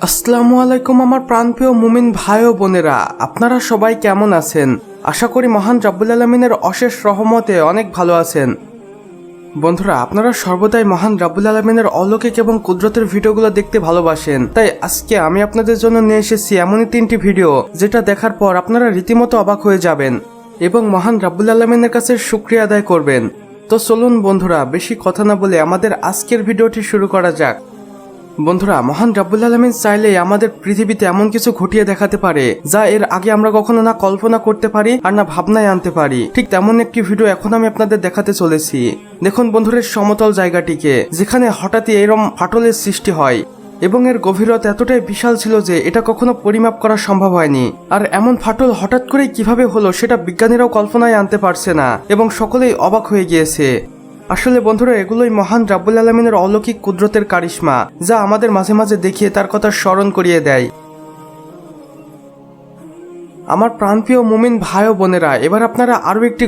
আসসালামু আলাইকুম আমার প্রাণপ্রিয় মুমিন ভাই ও বোনেরা, আপনারা সবাই কেমন আছেন? আশা করি মহান রাব্বুল আলামিনের অশেষ রহমতে অনেক ভালো আছেন। বন্ধুরা, আপনারা সর্বদাই মহান রাব্বুল আলামিনের অলৌকিক এবং কুদরতের ভিডিওগুলো দেখতে ভালোবাসেন, তাই আজকে আমি আপনাদের জন্য নিয়ে এসেছি এমনই 3টি ভিডিও যেটা দেখার পর আপনারা রীতিমতো অবাক হয়ে যাবেন এবং মহান রাব্বুল আলামিনের কাছে শুকরিয়া আদায় করবেন। তো চলুন বন্ধুরা, বেশি কথা না বলে আমাদের আজকের ভিডিওটি শুরু করা যাক। বন্ধুরা, মহান রাব্বুল আলামিন চাইলেই আমাদের পৃথিবীতে এমন কিছু ঘটিয়ে দেখাতে পারে যা এর আগে আমরা কখনো না কল্পনা করতে পারি আর না ভাবনায় আনতে পারি। ঠিক তেমন একটি ভিডিও এখন আমি আপনাদের দেখাতে চলেছি। দেখুন বন্ধুরা, সমতল জায়গাটিকে যেখানে হঠাৎই এরম ফাটলের সৃষ্টি হয় এবং এর গভীরতা এতটাই বিশাল ছিল যে এটা কখনো পরিমাপ করা সম্ভব হয়নি। আর এমন ফাটল হঠাৎ করেই কিভাবে হলো সেটা বিজ্ঞানীরাও কল্পনায় আনতে পারছে না এবং সকলেই অবাক হয়ে গিয়েছে। আসলে বন্ধুরা, এগুলোই মহান রাব্বুল আলামিনের অলৌকিক কুদরতের কারিশমা, যা আমাদের মাঝে মাঝে দেখিয়ে তার কথা স্মরণ করিয়ে দেয়। আমার প্রাণপ্রিয় মুমিন ভাই ও বোনেরা, এবার আপনারা আরো একটি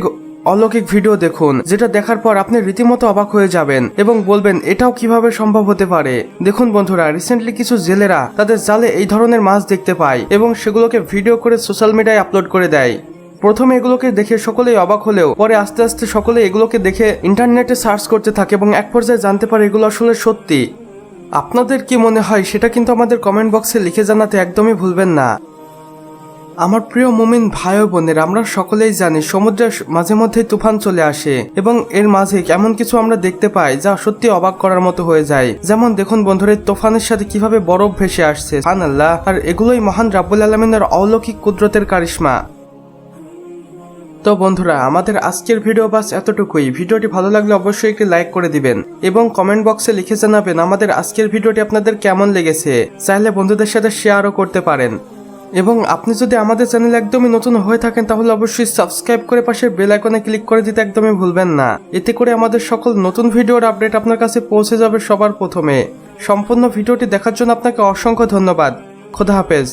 অলৌকিক ভিডিও দেখুন, যেটা দেখার পর আপনি রীতিমতো অবাক হয়ে যাবেন এবং বলবেন এটাও কিভাবে সম্ভব হতে পারে। দেখুন বন্ধুরা, রিসেন্টলি কিছু জেলেরা তাদের জালে এই ধরনের মাছ দেখতে পায় এবং সেগুলোকে ভিডিও করে সোশ্যাল মিডিয়ায় আপলোড করে দেয়। প্রথমে এগুলোকে দেখে সকলেই অবাক হলেও পরে আস্তে আস্তে সকলে এগুলোকে দেখে ইন্টারনেটে সার্চ করতে থাকে এবং এক পর্যায়ে জানতে পারে এগুলো আসলে সত্যি। আপনাদের কি মনে হয় সেটা কিন্তু আমাদের কমেন্ট বক্সে লিখে জানাতে একদমই ভুলবেন না। আমার প্রিয় মুমিন ভাই ও বোনের, আমরা সকলেই জানি সমুদ্রের মাঝে মধ্যে তুফান চলে আসে এবং এর মাঝে এমন কিছু আমরা দেখতে পাই যা সত্যি অবাক করার মতো হয়ে যায়। যেমন দেখুন বন্ধুরা, তুফানের সাথে কিভাবে বরফ ভেসে আসছে, সুবহানাল্লাহ। আর এগুলোই মহান রাব্বুল আলামিনের অলৌকিক কুদরতের কারিশমা। তো বন্ধুরা, আমাদের আজকের ভিডিও বাস এতটুকুই। ভিডিওটি ভালো লাগলে অবশ্যই একটি লাইক করে দিবেন এবং কমেন্ট বক্সে লিখে জানাবেন আমাদের আজকের ভিডিওটি আপনাদের কেমন লেগেছে। চাইলে বন্ধুদের সাথে শেয়ারও করতে পারেন। এবং আপনি যদি আমাদের চ্যানেল একদমই নতুন হয়ে থাকেন তাহলে অবশ্যই সাবস্ক্রাইব করে পাশের বেল আইকনে ক্লিক করে দিতে একদমই ভুলবেন না। এতে করে আমাদের সকল নতুন ভিডিওর আপডেট আপনার কাছে পৌঁছে যাবে সবার প্রথমে। সম্পূর্ণ ভিডিওটি দেখার জন্য আপনাকে অসংখ্য ধন্যবাদ। খোদা হাফেজ।